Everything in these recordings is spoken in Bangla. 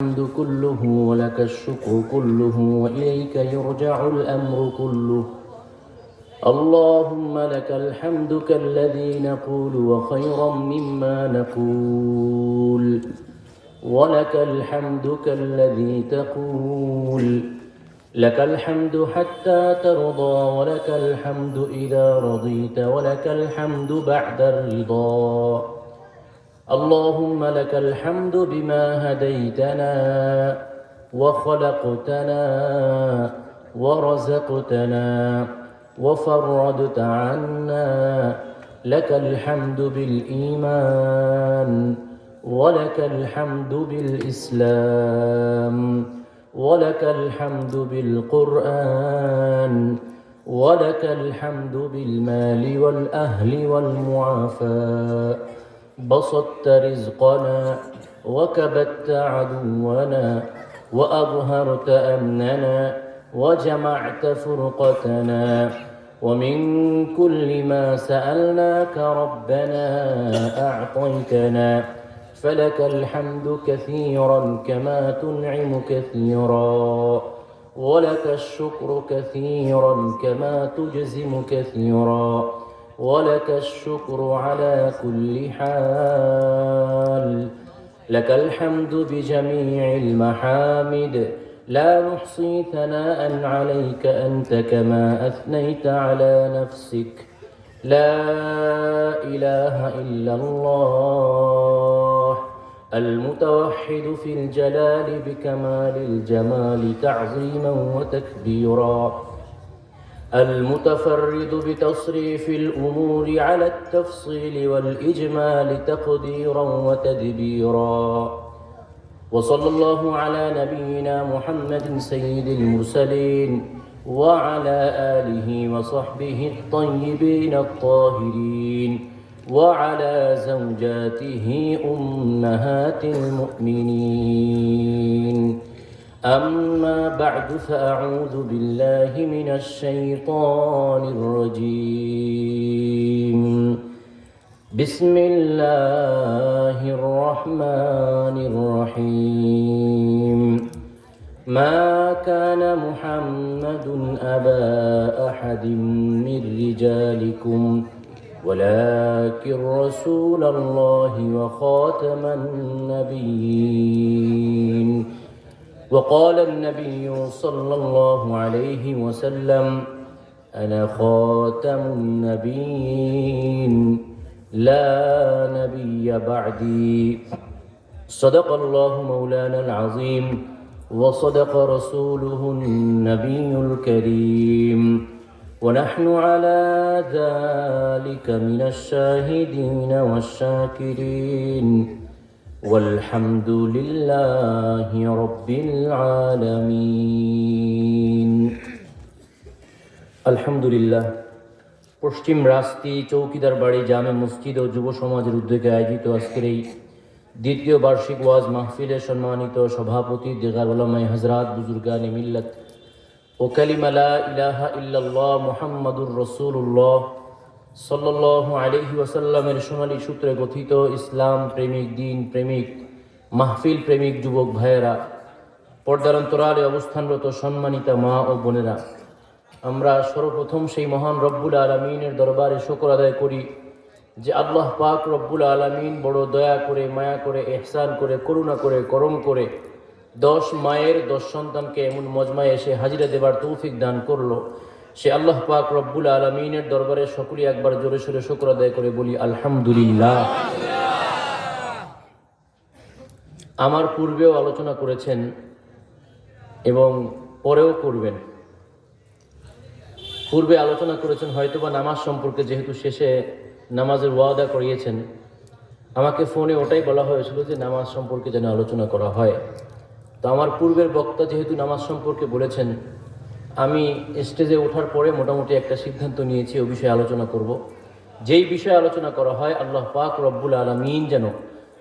الحمد كله ولك الشكر كله وإليك يرجع الأمر كله. اللهم لك الحمد كالذي نقول وخيرا مما نقول، ولك الحمد كالذي تقول. لك الحمد حتى ترضى، ولك الحمد إذا رضيت، ولك الحمد بعد الرضا. اللهم لك الحمد بما هديتنا وخلقتنا ورزقتنا وفرجت عنا. لك الحمد بالإيمان، ولك الحمد بالإسلام، ولك الحمد بالقرآن، ولك الحمد بالمال والأهل والمعافاة. بسطت رزقنا وكبت عدونا وأظهرت أمننا وجمعت فرقتنا. ومن كل ما سألناك ربنا أعطيتنا، فلك الحمد كثيرا كما تنعم كثيرا، ولك الشكر كثيرا كما تجزم كثيرا، ولك الشكر على كل حال. لك الحمد بجميع المحامد، لا نحصي ثناء عليك أنت كما أثنيت على نفسك. لا إله إلا الله المتوحد في الجلال بكمال الجمال تعظيما وتكبيرا، المتفرد بتصريف الأمور على التفصيل والإجمال تقديرا وتدبيرا. وصلى الله على نبينا محمد سيد المرسلين وعلى آله وصحبه الطيبين الطاهرين وعلى زوجاته أمهات المؤمنين. أما بعد، فأعوذ بالله من الشيطان الرجيم. بسم الله الرحمن الرحيم. ما كان محمد أبا أحد من رجالكم ولكن رسول الله وخاتم النبيين. وقال النبي صلى الله عليه وسلم: أنا خاتم النبيين لا نبي بعدي. صدق الله مولانا العظيم وصدق رسوله النبي الكريم، ونحن على ذلك من الشاهدين والشاكرين، والحمد لله رب العالمين। আলহামদুলিল্লাহ। পশ্চিম রাস্তি চৌকিদার বাড়ি জামে মসজিদ ও যুব সমাজের উদ্যোগে আয়োজিত আজকের এই দ্বিতীয় বার্ষিক ওয়াজ মাহফিলে সম্মানিত সভাপতি দিগার উলামায়ে হযরত বুজুর্গানে মিল্লাত ও কালিমা লা ইলাহা ইল্লাল্লাহ মুহাম্মাদুর রাসূলুল্লাহ সাল্লাল্লাহু আলাইহি ওয়াসাল্লামের সোনালী সূত্রে গঠিত ইসলাম প্রেমিক, দিন প্রেমিক, মাহফিল প্রেমিক যুবক ভাইয়েরা, পর্দার অন্তরালে অবস্থানরত সম্মানিতা মা ও বোনেরা, আমরা সর্বপ্রথম সেই মহান রব্বুল আলামিনের দরবারে শুকর আদায় করি যে আল্লাহ পাক রব্বুল আলামিন বড় দয়া করে, মায়া করে, ইহসান করে, করুণা করে, করম করে 10 মায়ের 10 সন্তানকে এমন মজমায় এসে হাজিরা দেবার তৌফিক দান করলো। সে আল্লাহ পাক রব্বুল আলামিনের দরবারে সকলে একবার জোরে সোরে শুকর আদায় করে বলি আলহামদুলিল্লাহ। আমার পূর্বেও আলোচনা করেছেন এবং পরেও করবেন। পূর্বে আলোচনা করেছেন হয়তোবা নামাজ সম্পর্কে, যেহেতু শেষে নামাজের ওয়াদা করিয়েছেন। আমাকে ফোনে ওটাই বলা হয়েছিল যে নামাজ সম্পর্কে যেন আলোচনা করা হয়। তো আমার পূর্বের বক্তা যেহেতু নামাজ সম্পর্কে বলেছেন, আমি স্টেজে ওঠার পরে মোটামুটি একটা সিদ্ধান্ত নিয়েছি ও বিষয়ে আলোচনা করব। যেই বিষয়ে আলোচনা করা হয় আল্লাহ পাক রব্বুল আলামিন যেন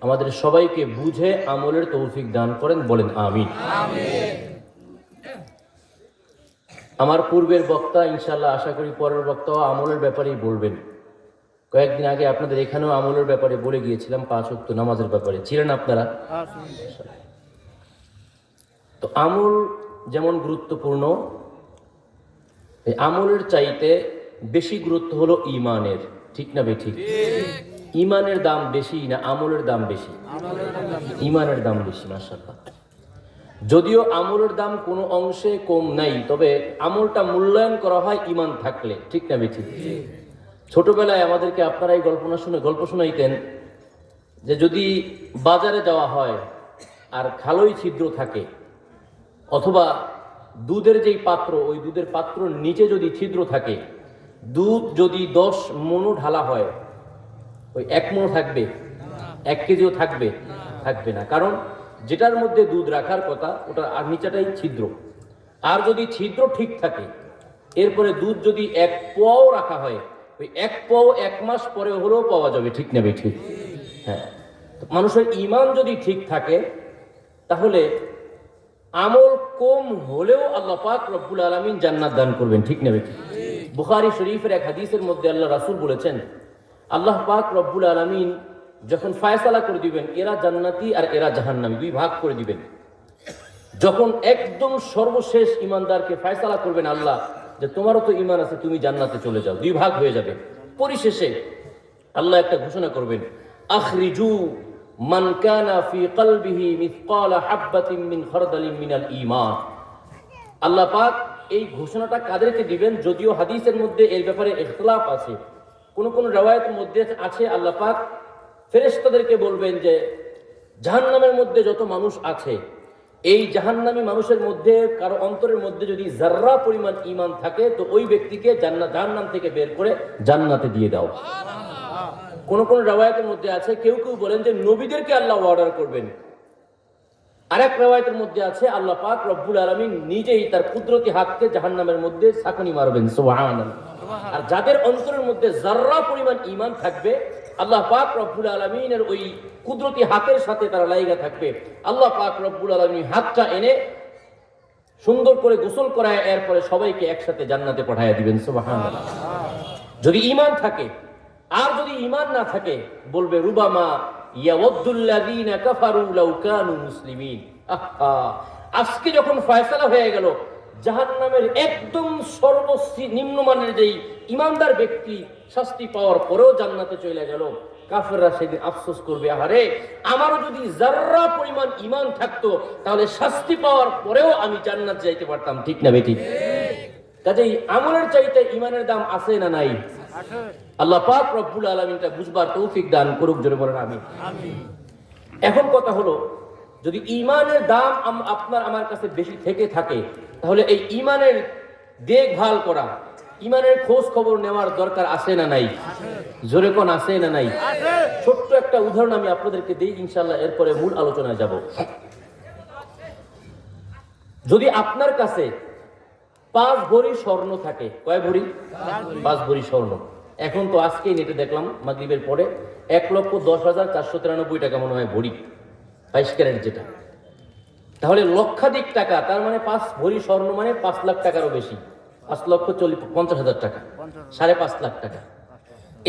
আমাদের সবাইকে বুঝে আমলের তৌফিক দান করেন, বলেন আমিন। আমার পূর্বের বক্তা ইনশাআল্লাহ আশা করি পরের বক্তাও আমলের ব্যাপারেই বলবেন। কয়েকদিন আগে আপনাদের এখানেও আমলের ব্যাপারে বলে গিয়েছিলাম, 5 ওয়াক্ত নামাজের ব্যাপারে ছিলেন আপনারা। তো আমল যেমন গুরুত্বপূর্ণ, এই আমলের চাইতে বেশি গুরুত্ব হলো ইমানের। ঠিক না বেঠিক? ইমানের দাম বেশি না আমলের দাম বেশি? ইমানের দাম বেশি, মাশাআল্লাহ। যদিও আমলের দাম কোনো অংশে কম নাই, তবে আমলটা মূল্যায়ন করা হয় ইমান থাকলে। ঠিক না বেঠিক? ছোটবেলায় আমাদেরকে আপনারা এই গল্প শোনাইতেন যে যদি বাজারে যাওয়া হয় আর খালোই ছিদ্র থাকে, অথবা দুধের যেই পাত্র, ওই দুধের পাত্রর নিচে যদি ছিদ্র থাকে, দুধ যদি 10 মণও ঢালা হয়, ওই 1 মণ থাকবে? 1 কেজিও থাকবে? থাকবে না। কারণ যেটার মধ্যে দুধ রাখার কথা ওটা আর নিচেটাই ছিদ্র। আর যদি ছিদ্র ঠিক থাকে, এরপরে দুধ যদি 1 পোয়াও রাখা হয়, ওই 1 পোয়াও 1 মাস পরে হলেও পাওয়া যাবে। ঠিক না ঠিক? হ্যাঁ। মানুষের ইমান যদি ঠিক থাকে, তাহলে আমল কম হলেও আল্লাহ পাক রব্বুল আলামিন জান্নাত দান করবেন। ঠিক না ঠিক? বুখারী শরীফের এক হাদিসের মধ্যে আল্লাহ রাসূল বলেছেন, আল্লাহ পাক রব্বুল আলামিন যখন ফায়সালা করে দিবেন এরা জান্নাতি আর এরা জাহান্নামী, 2 ভাগ করে দিবেন। যখন একদম সর্বশেষ ইমানদারকে ফায়সালা করবেন আল্লাহ যে তোমারও তো ইমান আছে, তুমি জান্নাতে চলে যাও, 2 ভাগ হয়ে যাবে। পরিশেষে আল্লাহ একটা ঘোষণা করবেন, আখরিজু মান কানা ফি কলবিহি মিসকালা হাববাতিন মিন খারদালিন মিনাল ঈমান। আল্লাহ পাক এই ঘোষণাটা কাদেরকে দিবেন? যদিও হাদিসের মধ্যে এর ব্যাপারে ইখতিলাফ আছে। কোন কোন riwayat মধ্যে আছে আল্লাহ পাক ফেরেশতাদেরকে বলবেন যে জাহান্নামের মধ্যে যত মানুষ আছে, এই জাহান্নামী মানুষের মধ্যে কারো অন্তরের মধ্যে যদি যাররা পরিমাণ ঈমান থাকে, তো ওই ব্যক্তিকে জাহান্নাম থেকে বের করে জান্নাতে দিয়ে দাও। কোন কোন riwayatের মধ্যে আছে, কেউ কেউ বলেন যে নবীদেরকে আল্লাহ অর্ডার করবেন। আরেক riwayatের মধ্যে আছে আল্লাহ পাক রব্বুল আলামিন নিজেই তার কুদরতি হাতকে জাহান্নামের মধ্যে ছাঁকুনি মারবেন। সুবহানাল্লাহ। আর যাদের অন্তরের মধ্যে যাররা পরিমাণ ঈমান থাকবে, আল্লাহ পাক রব্বুল আলামিনের ওই কুদরতি হাতের সাথে তারা লাইগা থাকবে। আল্লাহ পাক রব্বুল আলামিন হাতটা এনে সুন্দর করে গোসল করায় এরপরে সবাইকে একসাথে জান্নাতে পাঠিয়ে দিবেন। সুবহানাল্লাহ। যদি ঈমান থাকে। আর যদি ঈমান না থাকে, বলবে রুবামা ইয়াওয়াদ্দুল্লাযীনা কাফারু লাউ কানু মুসলিমিন। আজকে যখন ফয়সালা হয়ে গেল, জাহান্নামের একদম সর্বনিম্নমানের যেই ইমানদার ব্যক্তি শাস্তি পাওয়ার পরেও জান্নাতে চলে গেল, কাফেররা সেদিন আফসোস করবে, আহারে আমারও যদি যাররা পরিমাণ ঈমান থাকতো, তাহলে শাস্তি পাওয়ার পরেও আমি জান্নাত যাইতে পারতাম। ঠিক না বেঠিক? কাজেই আমলের চাইতে ঈমানের দাম আছে না নাই? আল্লাহ পাক রব্বুল আলামিনটা বুঝবার তৌফিক দান করুক, জোরে বলেন আমিন। এখন কথা হলো, যদি ঈমানের দাম আপনার আমার কাছে বেশি থেকে থাকে, তাহলে এই ঈমানের দেখভাল করা, ঈমানের খোঁজ খবর নেওয়ার দরকার আছে না নাই? জোরে কোন আছে না নাই? ছোট্ট একটা উদাহরণ আমি আপনাদেরকে দিই, ইনশাআল্লাহ এরপরে মূল আলোচনায় যাব। যদি আপনার কাছে 5 ভরি স্বর্ণ থাকে, কয় ভরি? 5 ভরি স্বর্ণ। এখন তো আজকেই নেটে দেখলাম মাগরিবের পরে 1,10,493 টাকা মনে হয় ভরি, 22 ক্যারেট যেটা। তাহলে লক্ষাধিক টাকা, তার মানে 5 ভরি স্বর্ণ মানে 5 লাখ টাকারও বেশি, 5,50,000 টাকা, 5.5 লাখ টাকা।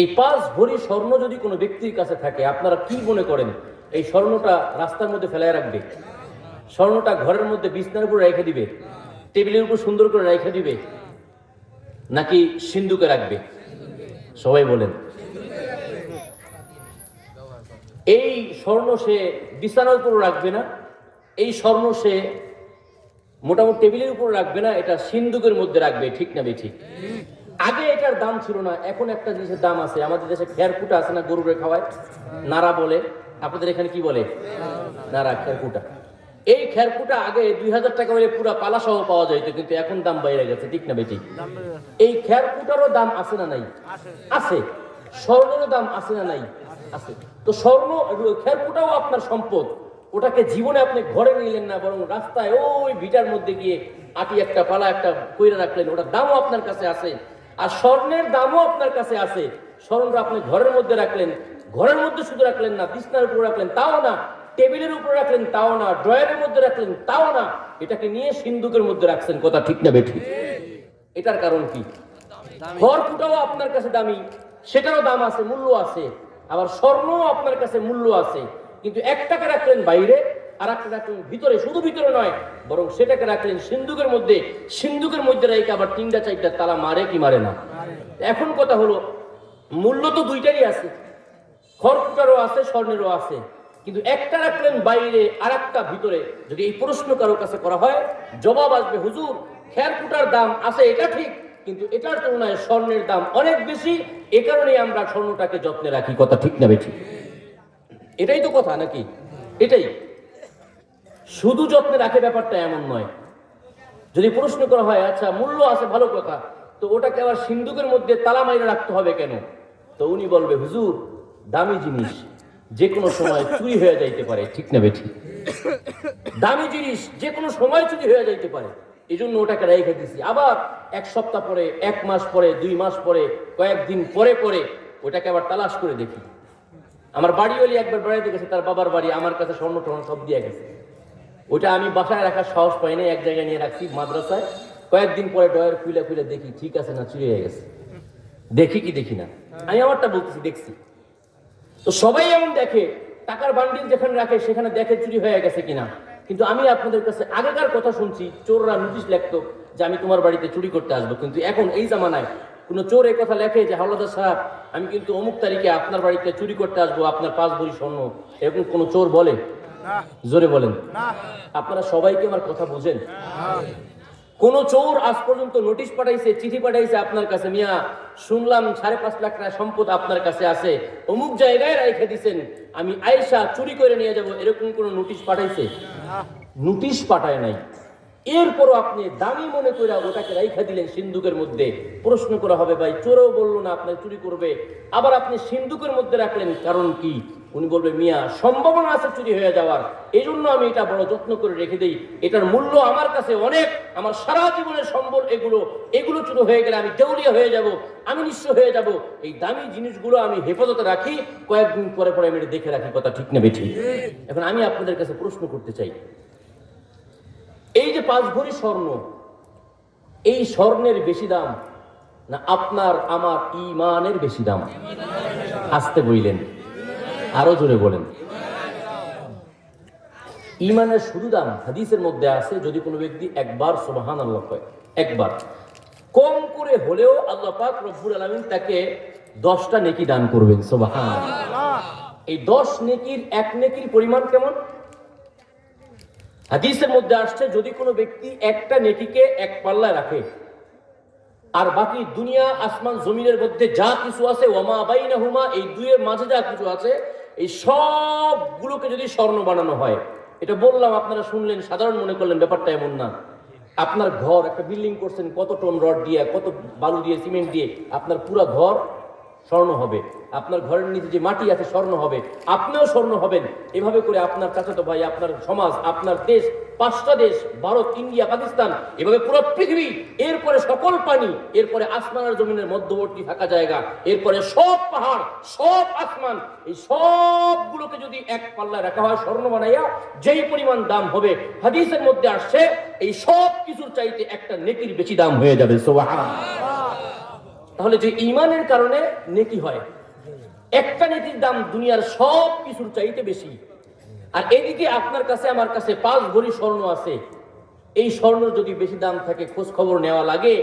এই 5 ভরি স্বর্ণ যদি কোনো ব্যক্তির কাছে থাকে, আপনারা কি মনে করেন এই স্বর্ণটা রাস্তার মধ্যে ফেলায় রাখবে? স্বর্ণটা ঘরের মধ্যে বিছনার উপর রেখে দিবে, টেবিলের উপর সুন্দর করে রেখে দিবে, নাকি সিন্ধুকে রাখবে? সবাই বলেন। এই স্বর্ণ সে বিছানার উপর রাখবে না, এই স্বর্ণ সে মোটামুটি টেবিলের উপর রাখবে না, এটা সিন্ধুকের মধ্যে রাখবে। ঠিক না ঠিক? আগে এটার দাম ছিল না, এখন একটা জিনিসের দাম আছে। আমাদের দেশে খেরকুটা আছে না, গরুরে খাওয়ায়, নাড়া বলে। আপনাদের এখানে কি বলে? নাড়া, খেরকুটা। এই খেরকুটা আগে 2000 টাকা হলে পুরা পালা সহ পাওয়া যাইত, কিন্তু এখন দাম বাইরে গেছে। ঠিক না বেটি? এই খেরকুটারও দাম আছে না নাই? আছে। স্বর্ণেরও দাম আছে না নাই? আছে। তো স্বর্ণ, খেরকুটাও আপনার সম্পদ। ওটাকে জীবনে আপনি ঘরে নিলেন না, বরং রাস্তায় ওই ভিটার মধ্যে গিয়ে আটি একটা পালা একটা কইরা রাখলেন, ওটার দামও আপনার কাছে আছে। আর স্বর্ণের দামও আপনার কাছে আছে। স্বর্ণটা আপনি ঘরের মধ্যে রাখলেন, ঘরের মধ্যে শুধু রাখলেন না, বিছনার উপর রাখলেন তাও না, টেবিলের উপর রাখলেন তাও না, ড্রয়ারের মধ্যে রাখলেন তাও না, এটাকে নিয়ে সিন্ধুকের মধ্যে রাখছেন। কথা ঠিক না বেঠিক? এটার কারণ কি? খড়কুটাও আপনার কাছে দামি, সেটারও দাম আছে, মূল্য আছে। আবার স্বর্ণও আপনার কাছে মূল্য আছে, কিন্তু 1 টাকা রাখলেন বাইরে, আর একটা রাখলেন ভিতরে, শুধু ভিতরে নয় বরং সেটাকে রাখলেন সিন্ধুকের মধ্যে। সিন্ধুকের মধ্যে রেখে আবার 3টা-4টা তালা মারে কি মারে না? এখন কথা হলো, মূল্য তো দুইটারই আছে, খড়কুটারও আছে, স্বর্ণেরও আছে, কিন্তু একটা রাখলেন বাইরে আর একটা ভিতরে। যদি এই প্রশ্ন কারোর কাছে করা হয়, জবাব আসবে, হুজুর খেরকুটার দাম আছে এটা ঠিক, কিন্তু এটার তুলনায় স্বর্ণের দাম অনেক বেশি, এ কারণেই আমরা স্বর্ণটাকে যত্নে রাখি। কথা ঠিক না বেঠিক? এটাই তো কথা নাকি? এটাই। শুধু যত্নে রাখে ব্যাপারটা এমন নয়। যদি প্রশ্ন করা হয় আচ্ছা মূল্য আছে ভালো কথা, তো ওটাকে আবার সিন্ধুকের মধ্যে তালা মাইরে রাখতে হবে কেন? তো উনি বলবে, হুজুর দামি জিনিস যে কোনো সময় চুরি হয়ে যাইতে পারে। ঠিক না বেঠিক? দামি জিনিস যে কোনো সময় চুরি হয়ে যাইতে পারে, এই জন্য ওটাকে রেখে দিছি। আবার 1 সপ্তাহ পরে, 1 মাস পরে, 2 মাস পরে, কয়েকদিন পরে পরে ওটাকে আবার তালাশ করে দেখি। আমার বাড়িওয়ালি একবার বেড়াইতে গেছে, তার বাবার বাড়ি, আমার কাছে স্বর্ণ টর্ণ সব দিয়ে গেছে। ওটা আমি বাসায় রাখার সাহস পাই না, এক জায়গায় নিয়ে রাখছি মাদ্রাসায়। কয়েকদিন পরে ডয়ের খুলে খুলে দেখি ঠিক আছে না চুরি হয়ে গেছে। দেখি কি দেখি না, আমি আমারটা বলতেছি দেখছি। তো সবাই এমন দেখে, টাকার বান্ডিল যেখানে রাখে সেখানে দেখে চুরি হয়ে গেছে কিনা। কিন্তু আমি আপনাদের কাছে আগেকার কথা শুনছি, চোররা নোটিশ লিখতো যে আমি তোমার বাড়িতে চুরি করতে আসবো। কিন্তু এখন এই জামানায় কোনো চোর এই কথা লেখে যে হাওলাদার সাহেব আমি কিন্তু অমুক তারিখে আপনার বাড়িতে চুরি করতে আসবো, আপনার 5 ভরি স্বর্ণ, এরকম কোনো চোর বলে? জোরে বলেন। আপনারা সবাইকে আমার কথা বুঝেন? কোন চোর আজ পর্যন্ত নোটিশ পাঠাইছে, চিঠি পাঠাইছে আপনার কাছে, মিয়া শুনলাম 5.5 লাখ টাকা সম্পদ আপনার কাছে আছে, অমুক জায়গায় রেখে দিছেন, আমি আয়েশা চুরি করে নিয়ে যাব, এরকম কোন নোটিশ পাঠাইছে? নোটিশ পাঠায় নাই। এরপরও আপনি দামি মনে করে ওটাকে রাইখা দিলেন সিন্ধুকের মধ্যে। প্রশ্ন করা হবে, ভাই চোরও বললো না আপনার চুরি করবে, আবার আপনি সিন্ধুকের মধ্যে রাখলেন, কারণ কি? উনি বলবে, মিয়া সম্ভাবনা আছে চুরি হয়ে যাওয়ার, এই জন্য আমি এটা বড় যত্ন করে রেখে দিই, এটার মূল্য আমার কাছে অনেক, আমার সারা জীবনের সম্বল এগুলো চুরি হয়ে গেলে আমি দেউলিয়া হয়ে যাব, আমি নিঃস্ব হয়ে যাব, এই দামি জিনিসগুলো আমি হেফাজতে রাখি, কয়েকদিন পরে পরে আমি দেখে রাখি। কথা ঠিক না বেঠিক? এখন আমি আপনাদের কাছে প্রশ্ন করতে চাই, এই যে 5 ভরি স্বর্ণ, এই স্বর্ণের বেশি দাম না আপনার আমার ঈমানের বেশি দাম? আসতে বইলেন, আরো জোরে বলেন। ঈমানের শুধু দাম হাদিসের মধ্যে আছে, যদি কোনো ব্যক্তি একবার সুবহানাল্লাহ কয়, একবার কম করে হলেও আল্লাহ পাক রব্বুল আলামিন তাকে 10টা নেকি দান করবেন। সুবহানাল্লাহ। এই 10 নেকির 1 নেকির পরিমাণ কেমন? হাদিসের মধ্যে আসছে, যদি কোনো ব্যক্তি একটা নেকিকে 1 পাল্লায় রাখে, আর বাকি দুনিয়া আসমান জমিনের মধ্যে যা কিছু আছে, ওয়ামা বাইনাহুমা, এই দুইয়ের মাঝে যা কিছু আছে, এই সবগুলোকে যদি স্বর্ণ বানানো হয়, এটা বললাম আপনারা শুনলেন, সাধারণ মনে করলেন, ব্যাপারটা এমন না। আপনার ঘর, একটা বিল্ডিং করছেন, কত টন রড দিয়ে, কত বালু দিয়ে, সিমেন্ট দিয়ে, আপনার পুরো ঘর স্বর্ণ হবে। আপনার ঘরের নিচে যে মাটি আছে স্বর্ণ হবে, আপনিও স্বর্ণ হবেন। এভাবে করে আপনার চাচাতো ভাই, আপনার সমাজ, আপনার দেশ, 5টা দেশ, ভারত, ইন্ডিয়া, পাকিস্তান, এভাবে পুরো পৃথিবী, এরপরে সকল পানি, এরপরে আসমান আর জমিনের মধ্যবর্তী ফাঁকা জায়গা, এরপরে সব পাহাড়, সব আসমান, এই সবগুলোকে যদি 1 পাল্লায় রাখা হয় স্বর্ণ বানাইয়া, যেই পরিমাণ দাম হবে, হাদিসের মধ্যে আসছে এই সব কিছুর চাইতে একটা নেকির বেশি দাম হয়ে যাবে। সুবহানাল্লাহ। তাহলে যে ঈমানের কারণে নেকি হয়, একটা নেকির দাম দুনিয়ার সব কিছুর চাইতে বেশি। আর এদিকে আপনার কাছে আমার কাছে 5 ভরি স্বর্ণ আছে, এই স্বর্ণ যদি বেশি দাম থাকে, খোঁজ খবর নেওয়া লাগে।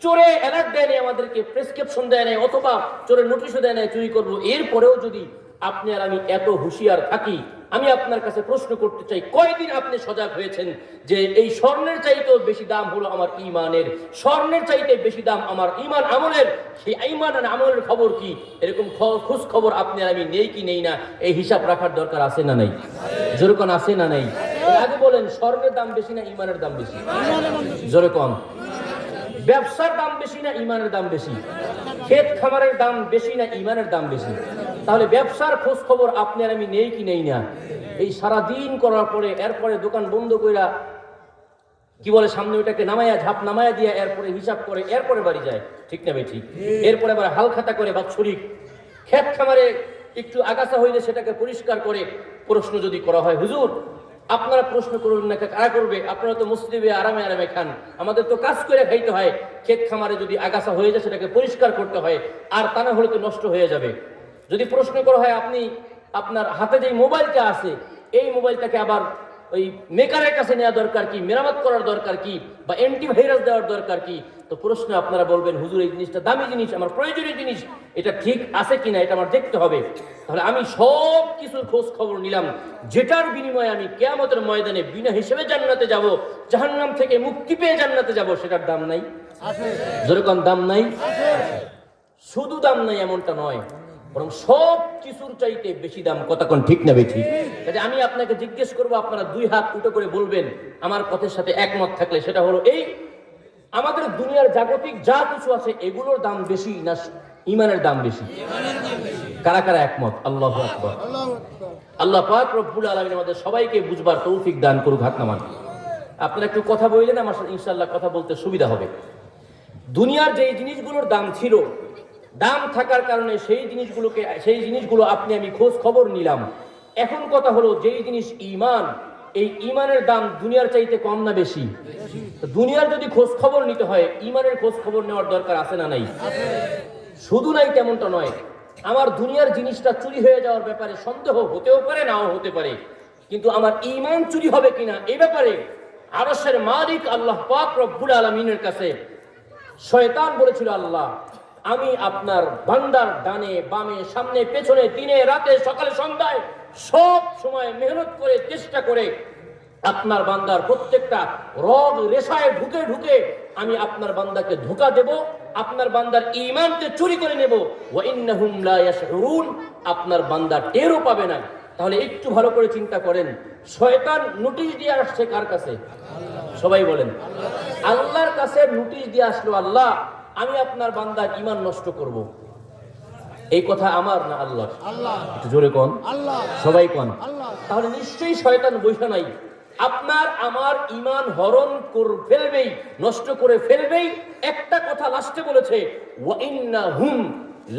চোরে অ্যালার্ট দেয় নাই, আমাদেরকে প্রেসক্রিপশন দেয় নাই, অথবা চোরের নোটিশও দেয় নাই চুরি করবো, এরপরেও যদি আপনি আর আমি এত হুঁশিয়ার থাকি, আমি আপনার কাছে প্রশ্ন করতে চাই, কয়দিন আপনি সজাগ হয়েছেন যে এই স্বর্ণের চাইতেও বেশি দাম হলো আমার ঈমানের, স্বর্ণের চাইতে বেশি দাম আমার ঈমান আমলের? সেই ঈমান আর আমলের খবর কি? এরকম খোঁজ খবর আপনি আর আমি নেই কি নেই না, এই হিসাব রাখার দরকার আছে না নাই? যেরকম আছে না নাই? আগে বলেন, স্বর্ণের দাম বেশি না ঈমানের দাম বেশি? যেরকম ব্যবসার দাম বেশি না ঈমানের দাম বেশি? ক্ষেত খামারের দাম বেশি না ঈমানের দাম বেশি? তাহলে ব্যবসার খোঁজ খবর আপনি আর আমি নেই কি নেই না? এই সারা দিন করার পরে এরপরে দোকান বন্ধ কইরা, কি বলে, সামনে ওইটাকে নামাইয়া, ঝাপ নামাইয়া দিয়া, এরপরে হিসাব করে, এরপরে বাড়ি যায়। ঠিক না ঠিক? এরপরে আবার হাল খাতা করে বাৎসরিক ক্ষেত খামারে একটু আগাছা হইলে সেটাকে পরিষ্কার করে। প্রশ্ন যদি করা হয়, হুজুর আপনারা প্রশ্ন করবেন না, কারা করবে? আপনারা তো মসজিদে আরামে আরামে খান, আমাদের তো কাজ করে খাইতে হয়। ক্ষেত খামারে যদি আগাছা হয়ে যায় সেটাকে পরিষ্কার করতে হয়, আর তা না হলে তো নষ্ট হয়ে যাবে। যদি প্রশ্ন করা হয়, আপনি আপনার হাতে যে মোবাইলটা আছে, এই মোবাইলটাকে আবার ওই মেকারের কাছে নেওয়া দরকার কি, মেরামত করার দরকার কি, বা অ্যান্টিভাইরাস দেওয়ার দরকার কি? তো প্রশ্ন আপনারা বলবেন, হুজুর এই জিনিসটা দামি জিনিস, আমার প্রয়োজনীয় জিনিস, এটা ঠিক আছে কিনা এটা আমার দেখতে হবে। তাহলে আমি সব কিছুর খোঁজ খবর নিলাম, যেটার বিনিময়ে আমি কিয়ামতের ময়দানে বিনা হিসেবে জান্নাতে যাব, জাহান্নাম থেকে মুক্তি পেয়ে জান্নাতে যাব, সেটার দাম নাই? যেরকম দাম নাই, শুধু দাম নাই এমনটা নয়, বরং সব কিছুর চাইতে বেশি দাম। কতক্ষণ ঠিক না বেঠি? কাজে আমি আপনাকে জিজ্ঞেস করবো, আপনারা দুই হাত উঠে করে বলবেন আমার কথার সাথে একমত থাকলে, সেটা হলো এই, আমাদের দুনিয়ার জাগতিক যা কিছু আছে এগুলোর দাম বেশি না ঈমানের দাম বেশি? কারা কারা একমত? আল্লাহু আকবার। আল্লাহ পাক রব্বুল আলামিন আমাদের সবাইকে বুঝবার তৌফিক দান করুক। হাত নামান। আপনারা একটু কথা বললেন, আমার সাথে ইনশাআল্লাহ কথা বলতে সুবিধা হবে। দুনিয়ার যেই জিনিসগুলোর দাম ছিল, দাম থাকার কারণে সেই জিনিসগুলো আপনি আমি খোঁজ খবর নিলাম। এখন কথা হলো, যেই জিনিস ঈমান, এই ঈমানের দাম দুনিয়ার চাইতে কম না বেশি? দুনিয়ার যদি খোঁজ খবর নিতে হয়, ঈমানের খোঁজ খবর নেওয়ার দরকার আছে না নাই? শুধু নাই তেমনটা নয়, আমার দুনিয়ার জিনিসটা চুরি হয়ে যাওয়ার ব্যাপারে সন্দেহ হতেও পারে, নাও হতে পারে, কিন্তু আমার ঈমান চুরি হবে কিনা এই ব্যাপারে আরশের মালিক আল্লাহ পাক রব্বুল আলামিনের কাছে শয়তান বলেছিল, আল্লাহ আমি আপনার বান্দার ডানে বামে সামনে পেছনে দিনে রাতে সকালে সন্ধ্যায় সব সময় মেহনত করে চেষ্টা করে আপনার বান্দার প্রত্যেকটা রগ রেশায় ঢুকে ঢুকে আমি আপনার বান্দাকে ধোঁকা দেব, আপনার বান্দার ঈমানকে চুরি করে নেব। ওয়া ইন্নাহুম লা ইয়াশউরুন, আপনার বান্দা টেরও পাবে না। তাহলে একটু ভালো করে চিন্তা করেন, শয়তান নোটিশ দিয়ে আসছে কার কাছে? সবাই বলেন, আল্লাহর কাছে নোটিশ দিয়ে আসলো, আল্লাহ আমি আপনার বান্দার ঈমান নষ্ট করব। এই কথা আমার না আল্লাহর? একটু জোরে কোন, সবাই কোন। তাহলে নিশ্চয়ই শয়তান বৈশা নাই, আপনার আমার ঈমান হরণ করে ফেলবেই, নষ্ট করে ফেলবেই। একটা কথা লাস্টে বলেছে, ওয়া ইন্নাহুম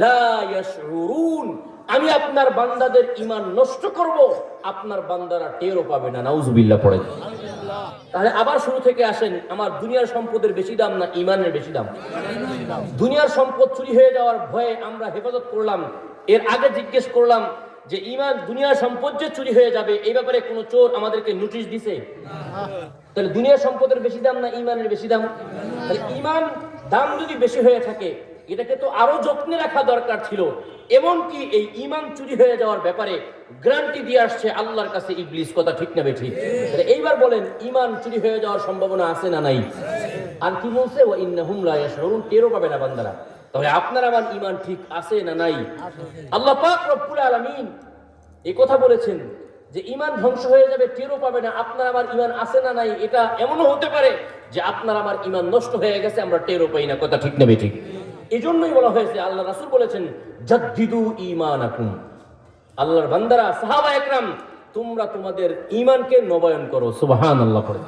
লা ইয়াশউরুন, আমি আপনার বান্দাদের ঈমান নষ্ট করব, আপনার বান্দারা টেরও পাবে না। নাউজুবিল্লাহ পড়ে। তাহলে আবার শুরু থেকে আসেন, আমার দুনিয়ার সম্পদের বেশি দাম না ঈমানের বেশি দাম? দুনিয়ার সম্পদ চুরি হয়ে যাওয়ার ভয়ে আমরা হেফাজত করলাম, এর আগে জিজ্ঞেস করলাম যে ঈমান, দুনিয়ার সম্পদ যে চুরি হয়ে যাবে এই ব্যাপারে কোনো চোর আমাদেরকে নোটিশ দিছে? তাহলে দুনিয়ার সম্পদের বেশি দাম না ঈমানের বেশি দাম? তাহলে ঈমান দাম যদি বেশি হয়ে থাকে, এটাকে তো আরো যত্নে রাখা দরকার ছিল। এমনকি এই ঈমান চুরি হয়ে যাওয়ার ব্যাপারে গ্যারান্টি দিয়ে আসছে আল্লাহর কাছে ইবলিস। কথা ঠিক না বেঠিক? তাহলে এইবার বলেন, ঈমান চুরি হয়ে যাওয়ার সম্ভাবনা আছে না নাই? আর কি বলছে? ওয়া ইন্নাহুম লা ইয়াশউরুন, টেরও পাবে না বান্দারা। তাহলে আপনার আমার ঈমান ঠিক আছে না নাই? আল্লাহ পাক রব্বুল আলামিন এই কথা বলেছেন যে ঈমান ধ্বংস হয়ে যাবে, টেরও পাবে না। আপনার আমার ঈমান আছে না নাই? এটা এমনও হতে পারে যে আপনার আমার ঈমান নষ্ট হয়ে গেছে, আমরা টেরও পাই না। কথা ঠিক না বেঠিক? এই জন্যই বলা হয়েছে, আল্লাহ রাসূল বলেছেন, জাদ্দিদু ঈমানাকুম। আল্লাহর বান্দারা, সাহাবা একরাম, তোমরা তোমাদের ঈমানকে নবায়ন করো। সুবহানাল্লাহ পড়ে।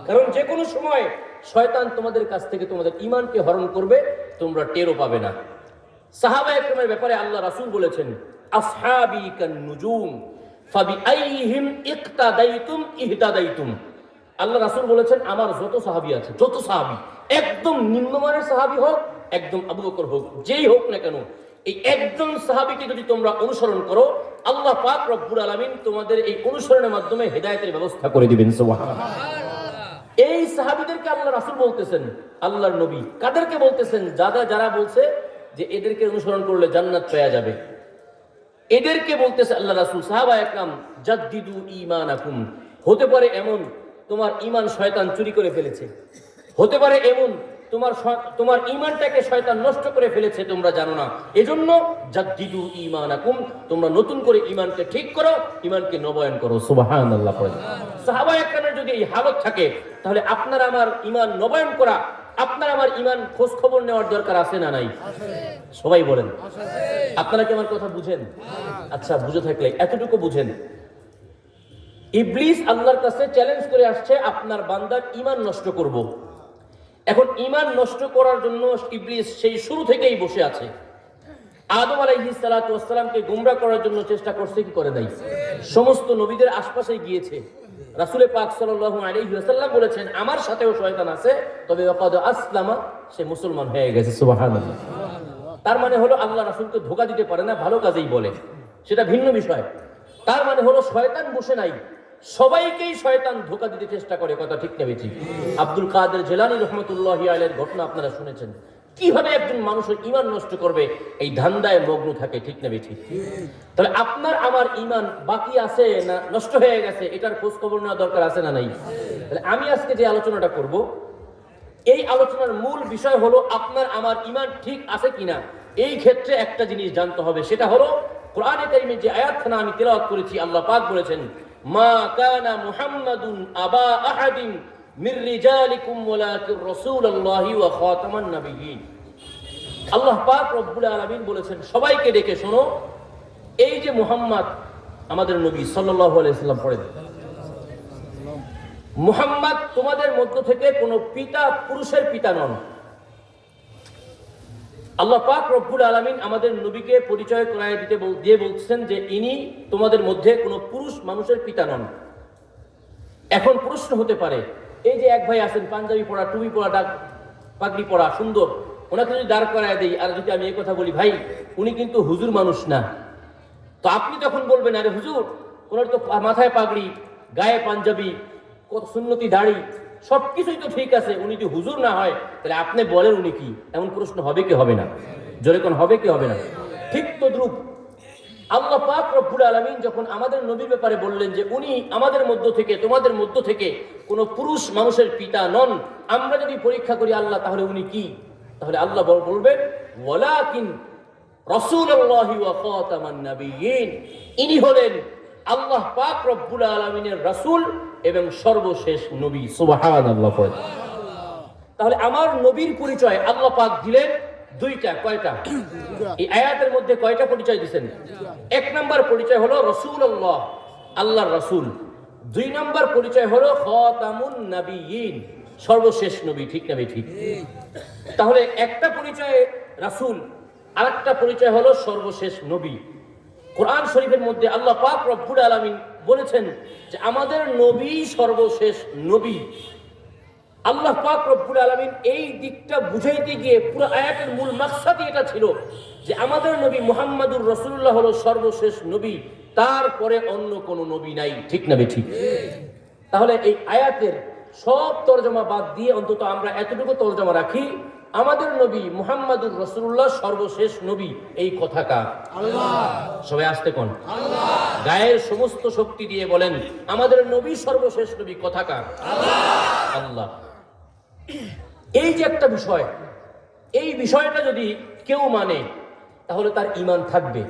কারণ যে কোনো সময় শয়তান তোমাদের কাছ থেকে তোমাদের ঈমানকে হরণ করবে, তোমরা টেরও পাবে না। সাহাবা একরামের ব্যাপারে আল্লাহ রাসূল বলেছেন, আসহাবি কান নুজুম ফাবিআইহিম ইকতাদাইতুম ইহতাদাইতুম। আল্লাহ রাসূল বলেছেন, আমার যত সাহাবী আছে, যত সাহাবী, একদম নিম্নমানের সাহাবী হোক, একদম আবু বকর হোক, যেই হোক না কেন, এই একজন সাহাবীকে যদি তোমরা অনুসরণ করো, আল্লাহ পাক রব্বুল আলামিন তোমাদের এই অনুসরণের মাধ্যমে হেদায়েতের ব্যবস্থা করে দিবেন। সুবহানাল্লাহ। এই সাহাবীদেরকে আল্লাহ রাসূল বলতেছেন, আল্লাহর নবী কাদেরকে বলতেছেন? যারা বলছে যে এদেরকে অনুসরণ করলে জান্নাত পাওয়া যাবে, এদেরকে বলতেছে আল্লাহ রাসূল, সাহাবা একরাম, জাদ্দিদু ঈমানাকুম। হতে পারে এমন তোমার ঈমান শয়তান চুরি করে ফেলেছে, হতে পারে এমন তোমার ঈমানটাকে শয়তান নষ্ট করে ফেলেছে, তোমরা জানো না। এজন্য জাদ্দিদু ঈমানাকুম, তোমরা নতুন করে ঈমানকে ঠিক করো, ঈমানকে নবায়ন করো। সুবহানাল্লাহ পড়ে। সাহাবা একরামের যদি এই হালত থাকে, তাহলে আপনার আমার ঈমান নবায়ন করা, আপনার আমার ঈমান খোঁজ খবর নেওয়ার দরকার আছে না নাই? সবাই বলেন। আপনারা কি আমার কথা বুঝেন? আচ্ছা, বুঝে থাকলে এতটুকু বুঝেন, ইবলিস আল্লাহর কাছে চ্যালেঞ্জ করে আসছে, আপনার বান্দার ঈমান নষ্ট করব। এখন ঈমান নষ্ট করার জন্য ইবলিস সেই শুরু থেকেই বসে আছে। আদম আলাইহিস সালাতু ওয়াস সালামকে গোমরাহ করার জন্য চেষ্টা করছে কি করে নাই? সমস্ত নবীদের আশপাশে গিয়েছে। রাসূল পাক সাল্লাল্লাহু আলাইহি ওয়াসাল্লাম বলেছেন, আমার সাথেও শয়তান আছে, তবে ওয়াকাদ আসলামা, সে মুসলমান হয়ে গেছে। সুবহানাল্লাহ। তার মানে হলো আল্লাহ রাসূলকে ধোঁকা দিতে পারে না, ভালো কাজেই বলে, সেটা ভিন্ন বিষয়। তার মানে হলো শয়তান বসে নাই, সবাইকেই শয়তান ধোঁকা দিতে চেষ্টা করে, কথা ঠিক না বেঠিক? আব্দুল কাদের জিলানী রহমতুল্লাহি আলাইহির ঘটনা আপনারা শুনেছেন, কিভাবে একজন মানুষের ঈমান নষ্ট করবে এই ধান্দায় মগ্ন থাকে, ঠিক না বেঠিক? তাহলে আপনার আমার ঈমান বাকি আছে না নষ্ট হয়ে গেছে, এটার খোঁজ খবর নেওয়া দরকার আছে না নাই? তাহলে আমি আজকে যে আলোচনাটা করব, এই আলোচনার মূল বিষয় হলো আপনার আমার ঈমান ঠিক আছে কিনা। এই ক্ষেত্রে একটা জিনিস জানতে হবে, সেটা হলো কোরআনে কারীমে যে আয়াতখানা আমি তেলাওয়াত করেছি, আল্লাহ পাক বলেছেন, মা কানা মুহাম্মাদুন আবা আহাদিন মির রিজালিকুম ওয়ালাকিন রাসূলুল্লাহি ওয়া খাতামান নাবিয়্যিন। আল্লাহ পাক রব্বুল আলামিন বলেছেন, সবাইকে ডেকে শোনো, এই যে মুহাম্মদ আমাদের নবী সাল্লাল্লাহু আলাইহি সাল্লাম, পড়েন, মুহাম্মদ তোমাদের মধ্য থেকে কোনো পিতা পুরুষের পিতা নন। আল্লাহ পাক রব্বুল আলামিন আমাদের নবীকে পরিচয় করায় দিয়ে বলছেন যে ইনি তোমাদের মধ্যে কোনো পুরুষ মানুষের পিতা নন। এখন প্রশ্ন হতে পারে, এই যে এক ভাই আছেন পাঞ্জাবি পরা, টুপি পরা, ডাক পাগড়ি পরা, সুন্দর, ওনাকে যদি দাঁড় করায় দেই আর যদি আমি এই কথা বলি, ভাই উনি কিন্তু হুজুর মানুষ না, তো আপনি তখন বলবেন, আরে হুজুর ওনার তো মাথায় পাগড়ি, গায়ে পাঞ্জাবি, কত সুন্নতি দাড়ি, সবকিছুই তো ঠিক আছে, উনি যদি হুজুর না হয় তাহলে আপনি বলেন উনি কি? এমন প্রশ্ন হবে কি হবে না? জোরে কোন হবে কি হবে না? ঠিক তদ্রূপ আল্লাহ পাক রব্বুল আলামিন যখন আমাদের নবীর ব্যাপারে বললেন যে উনি আমাদের মধ্য থেকে, তোমাদের মধ্য থেকে কোনো পুরুষ মানুষের পিতা নন, আমরা যদি পরীক্ষা করি আল্লাহ, তাহলে উনি কি? তাহলে আল্লাহ বলবেন, ওয়ালাকিন রাসূলুল্লাহি ওয়া খাতামান নাবিয়্যিন, ইনি হলেন আল্লাহ পাক রব্বুল আলামিনের রাসূল এবং সর্বশেষ নবী। সুবহানাল্লাহ। তাহলে আমার নবীর পরিচয় আল্লাহ পাক দিলেন দুইটা। কয়টা? এই আয়াতের মধ্যে কয়টা পরিচয় দিবেন? এক নাম্বার পরিচয় হলো রাসূলুল্লাহ, আল্লাহর রাসূল। দুই নাম্বার পরিচয় হলো খাতামুন নাবিয়্যিন, সর্বশেষ নবী, ঠিক না ঠিক? তাহলে একটা পরিচয় রাসূল, আরেকটা পরিচয় হলো সর্বশেষ নবী। কোরআন শরীফের মধ্যে আল্লাহ পাক রব্বুল আলামিন বলেছেন যে আমাদের নবী সর্বশেষ নবী। আল্লাহ পাক রব্বুল আলামিন এই দিকটা বুঝাইতে গিয়ে পুরো আয়াতের মূল মাকসাদই এটা ছিল যে আমাদের নবী মুহাম্মাদুর রাসূলুল্লাহ হলো সর্বশেষ নবী, তারপরে অন্য কোনো নবী নাই, ঠিক না ঠিক? তাহলে এই আয়াতের সব তরজমা বাদ দিয়ে অন্তত আমরা এতটুকু তরজমা রাখি, আমাদের নবী মুহাম্মাদুর রাসূলুল্লাহ সর্বশেষ নবী, এই কথা কার? আল্লাহ। সবাই আসতে কোন? আল্লাহ। গায়ের সমস্ত শক্তি দিয়ে বলেন, আমাদের নবী সর্বশেষ নবী, কথা কার? আল্লাহ। আল্লাহ। এই যে একটা বিষয়, এই বিষয়টা যদি কেউ মানে তাহলে তার ঈমান থাকবে।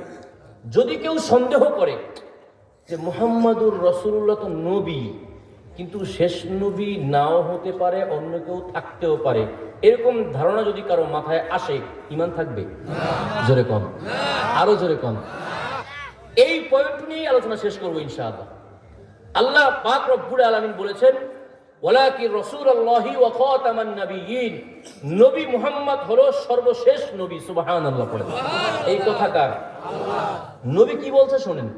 যদি কেউ সন্দেহ করে যে মুহাম্মাদুর রাসূলুল্লাহ তো নবী, কিন্তু শেষ নবী নাও হতে পারে, অন্য কেউ থাকতেও পারে, এরকম ধারণা যদি কারো মাথায় আসে, ঈমান থাকবে? জোরে কম, আরো জোরে কম। এই পয়েন্ট নিয়ে আলোচনা শেষ করবো ইনশাআল্লাহ। আল্লাহ পাক রব্বুল আলামিন বলেছেন, ওয়ালাকিন রাসূলুল্লাহি ওয়া খাতামান নাবিয়্যিন, নবী মুহাম্মদ হলো সর্বশেষ নবী। সুবহানাল্লাহ পড়েন। এই কথা কার? আল্লাহ। নবী কি বলছে শুনেন।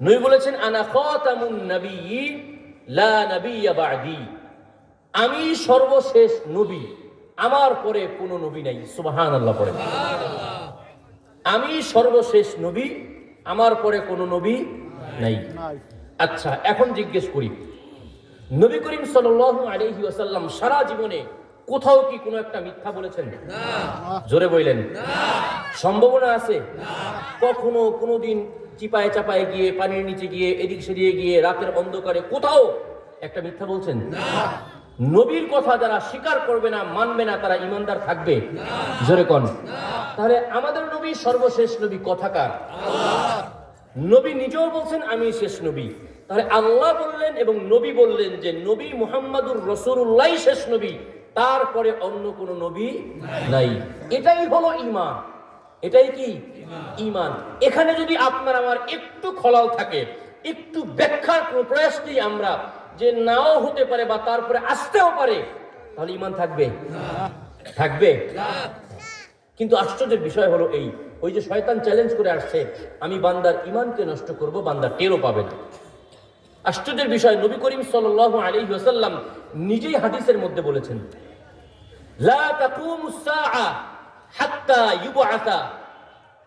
নবী বলেছেন, আনা খাতামুন নাবিয়্যিন লা নাবিয়্যা বা'দি, আমি সর্বশেষ নবী, আমার পরে কোনো নবী নাই। সুবহানাল্লাহ পড়েন। আমি সর্বশেষ নবী, আমার পরে কোনো নবী নাই। আচ্ছা, এখন জিজ্ঞেস করি, নবী করিম সাল্লাল্লাহু আলাইহি ওয়াসাল্লাম সারা জীবনে কোথাও কি কোনো একটা মিথ্যা বলেছেন? না। জোরে বললেন না। সম্ভাবনা আছে? না। কখনো কোনোদিন চিপায় চাপায় গিয়ে, পানির নিচে গিয়ে, এদিক সেদিকে গিয়ে, রাতের অন্ধকারে কোথাও একটা মিথ্যা বলছেন? না। নবীর কথা যারা স্বীকার করবে না, মানবে না, তারা ঈমানদার থাকবে? না। জোরে কোন? না। তাহলে আমাদের নবী সর্বশেষ নবী, কথা কার? আল্লাহ। নবী নিজেও বলছেন আমি শেষ নবী। তাহলে আল্লাহ বললেন এবং নবী বললেন যে নবী মুহাম্মাদুর রাসূলুল্লাহ শেষ নবী, তারপরে অন্য কোনো নবী নাই। এটাই হলো ঈমান। এটাই কি? ঈমান। এখানে যদি আপনার আমার একটু খলাল থাকে, একটু ব্যাখ্যার কোনো প্রয়াস নেই আমরা যে নাও হতে পারে বা তারপরে আসতেও পারে, তাহলে ঈমান থাকবে? থাকবে। কিন্তু আশ্চর্যের বিষয় হলো এই, ওই যে শয়তান চ্যালেঞ্জ করে আসছে, আমি বান্দার ঈমানকে নষ্ট করব, বান্দা টেরও পাবে না। আশ্চর্যের বিষয়, নবী করিম সাল্লাল্লাহু আলাইহি ওয়াসাল্লাম নিজেই হাদিসের মধ্যে বলেছেন, লা তাকুমুস সাআ হাত্তা ইউবআসা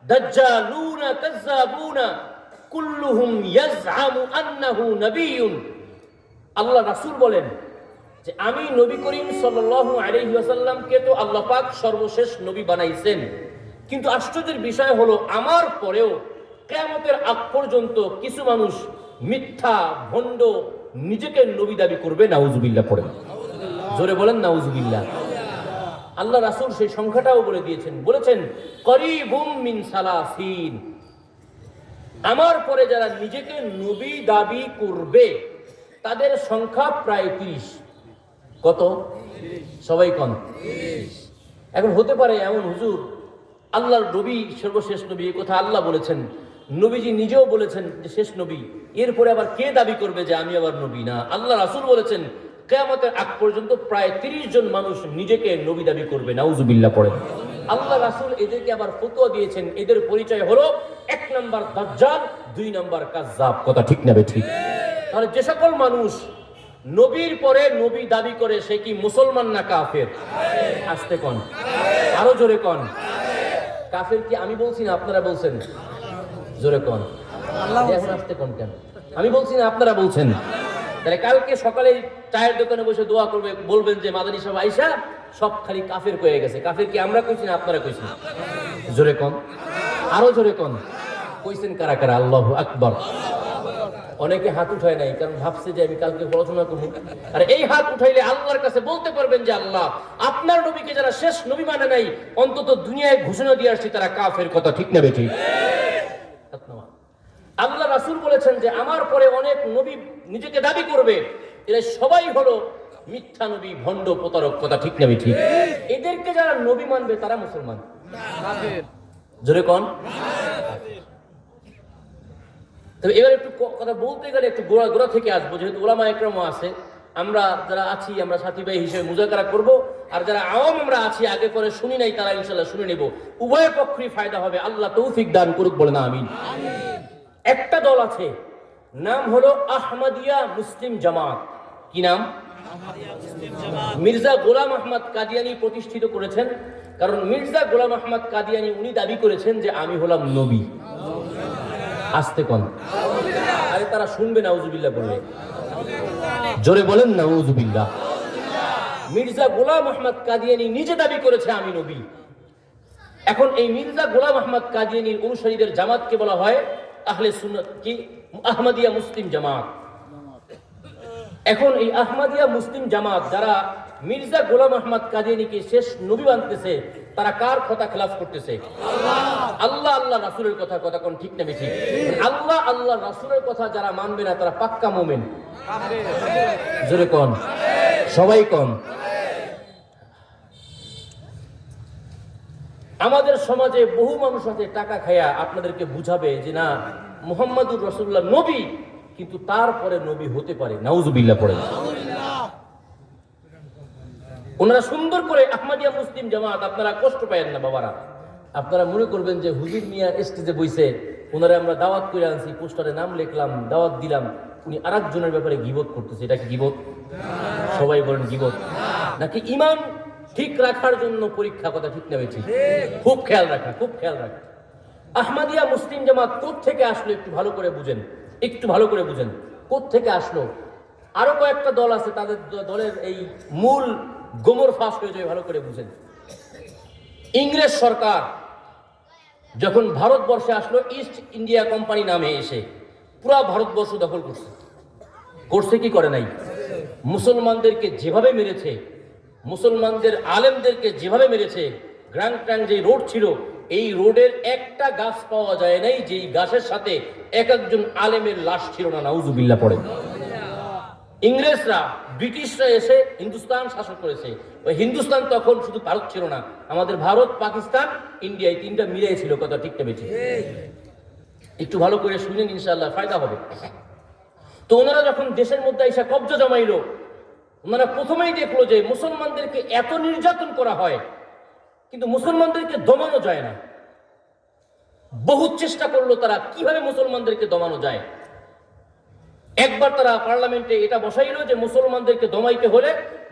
দাজ্জালুনা কাযাবুনা কুল্লুহুম ইয়াজআমু আন্নাহু নবিয়্যুন। আল্লাহ রাসূল বলেন যে আমি নবী করিম সাল্লাল্লাহু আলাইহি ওয়াসাল্লামকে তো আল্লাহ পাক সর্বশেষ নবী বানাইছেন, কিন্তু আশ্চর্যের বিষয় হলো আমার পরেও কিয়ামতের আগ পর্যন্ত কিছু মানুষ মিথ্যা ভণ্ড নিজেকে নবী দাবি করবে। নাউজুবিল্লাহ পড়েন, জোরে বলেন নাউজুবিল্লাহ। আল্লাহ রাসূল সেই সংখ্যাটাও বলে দিয়েছেন, বলেছেন করিবুম মিন সালাসিন, আমার পরে যারা নিজেকে নবী দাবি করবে তাদের সংখ্যা প্রায় 30। কত? সবাই কন। এখন হতে পারে এমন, হুজুর আল্লাহর নবী সর্বশেষ নবী, এই কথা আল্লাহ বলেছেন, নবীজি নিজেও বলেছেন যে শেষ নবী, এরপরে আবার কে দাবি করবে যে আমি আবার নবী? না, আল্লাহ রাসূল বলেছেন কিয়ামতের আগ পর্যন্ত প্রায় 30 জন মানুষ নিজেকে নবী দাবি করবে। নাউজুবিল্লাহ পড়েন। আল্লাহ রাসূল এদেরকে আবার ফতোয়া দিয়েছেন, এদের পরিচয় হলো 1 নাম্বার দাজ্জাল, 2 নাম্বার কাজ্জাব। কথা ঠিক না ঠিক? তাহলে যে সকল মানুষ নবীর পরে নবী দাবি করে সে কি মুসলমান না কাফের? আসতে কোন, আরো জোরে কোন। কাফের কি আমি বলছি না আপনারা বলছেন? জোরে কোন। এখন আসতে কোন কেন? আমি বলছি না আপনারা বলছেন? তাহলে কালকে সকালে চায়ের দোকানে বসে দোয়া করবে, বলবেন যে মাদানী সাহেব আইসা সব খালি কাফের কয়ে গেছে। কাফের কি আমরা কইছি না আপনারা কইছেন? জোরে কোন, আরো জোরে কোন। কইছেন কারা কারা? আল্লাহু আকবার। অনেকে হাত উঠায় নাই, কারণ ভাবছে যে আমি কালকে পড়াশোনা করবো। আর এই হাত উঠাইলে আল্লাহর কাছে বলতে পারবেন যে আল্লাহ আপনার নবীকে যারা শেষ নবী মানে নাই, অন্তত দুনিয়ায় ঘোষণা দিয়ে আসছে তারা কাফের। কথা ঠিক না বেঠিক? আল্লাহ রাসূল বলেছেন যে আমার পরে অনেক নবী নিজেকে দাবি করবে, এরা সবাই হলো মিথ্যা নবী, ভণ্ড, প্রতারক। কথা ঠিক না বেঠিক? এদেরকে যারা নবী মানবে তারা মুসলমান। জোরে কোন। তবে এবার একটু কথা বলতে গেলে একটু গোড়া থেকে আসবো, যেহেতু ওলামা একরামও আছে, আমরা যারা আছি আমরা সাথী ভাই হিসেবে মুজাকারা করব, আর যারা আওয়াম আমরা আছি আগে পরে শুনি নাই তারা ইনশাআল্লাহ শুনে নেব। উভয় পক্ষই ফায়দা হবে, আল্লাহ তৌফিক দান করুক, বলে না আমিন। একটা দল আছে, নাম হলো আহমদিয়া মুসলিম জামাত। কি নাম? মির্জা গোলাম আহমদ কাদিয়ানী প্রতিষ্ঠিত করেছেন। কারণ মির্জা গোলাম আহমদ কাদিয়ানী উনি দাবি করেছেন যে আমি হলাম নবী। আসতে কোন। আরে তারা শুনবে নাউজুবিল্লাহ বললে? জোরে বলেন নাউজুবিল্লাহ। মির্জা গোলাম আহমদ কাদিয়ানী নিজে দাবি করেছে আমি নবী। এখন এই মির্জা গোলাম আহমদ কাদিয়ানীর অনুসারীদের জামাতকে বলা হয় আহলে সুন্নাত, কি আহমদিয়া মুসলিম জামাত। এখন এই আহমদিয়া মুসলিম জামাত যারা মির্জা গোলাম আহমদ কাদিয়ানীকে শেষ নবী মানতেছে, তারা কার কথা খেলাফ করতেছে? আল্লাহ আল্লাহ রাসূলের কথা। কথা কোন ঠিক না বেঠিক? আল্লাহ আল্লাহ রাসূলের কথা যারা মানবে না তারা পাক্কা মুমিন। জোরে কোন, সবাই কোন। আমাদের সমাজে বহু মানুষ আছে টাকা খায়া আপনাদেরকে বুঝাবে যে না মুহাম্মাদুর রাসূলুল্লাহ নবী, কিন্তু তারপরে নবী হতে পারে। নাউজুবিল্লাহ পড়েন। ওনারা সুন্দর করে আহমদিয়া মুসলিম জামাত, আপনারা কষ্ট পায়েন না বাবারা। আপনারা মনে করবেন যে হুজুর মিয়া স্টেজে বইছে, ওনারা আমরা দাওয়াত করে আনছি, পোস্টারে নাম লিখলাম, দাওয়াত দিলাম, উনি আরেকজনের ব্যাপারে গীবত করতেছে। এটা কি গীবত? সবাই বলেন গীবত নাকি ঈমান ঠিক রাখার জন্য পরীক্ষা? কথা ঠিক না বেঠিক? খুব খেয়াল রাখা, খুব খেয়াল রাখা। আহমদিয়া মুসলিম জামাত কোথ থেকে আসলো একটু ভালো করে বুঝেন, একটু ভালো করে বুঝেন কোথ থেকে আসলো। আরো কয়েকটা দল আছে, তাদের দলের এই মূল গোমর ফাঁস হয়ে যায়, ভালো করে বুঝেন। ইংরেজ সরকার যখন ভারতবর্ষে আসলো, ইস্ট ইন্ডিয়া কোম্পানি নামে এসে পুরা ভারতবর্ষ দখল করছে। করছে কি করে নাই? মুসলমানদেরকে যেভাবে মেরেছে, মুসলমানদের আলেমদেরকে যেভাবে মেরেছে, গ্রাং ট্রাং যে রোড ছিল, এই রোডের একটা গাছ পাওয়া যায় নাই যেই গাছের সাথে এক একজন আলেমের লাশ ছিল না। নাউজুবিল্লাহ পড়ে। ইংরেজরা, ব্রিটিশরা এসে হিন্দুস্তান শাসন করেছে। ওই হিন্দুস্তান তখন শুধু ভারত ছিল না, আমাদের ভারত, পাকিস্তান, ইন্ডিয়া, এই তিনটা মিলিয়ে ছিল। কথা ঠিক না বেঠিক? একটু ভালো করে শুনেন, ইনশাআল্লাহ ফায়দা হবে। তো ওনারা যখন দেশের মধ্যে এসে কব্জা জমাইলো, ওনারা প্রথমেই দেখলো যে মুসলমানদেরকে এত নির্যাতন করা হয়, কিন্তু মুসলমানদেরকে দমানো যায় না। বহু চেষ্টা করলো তারা কিভাবে মুসলমানদেরকে দমানো যায়। একবার তারা পার্লামেন্টে এটা বসাইলো যে মুসলমানদেরকে দমাইতে হলে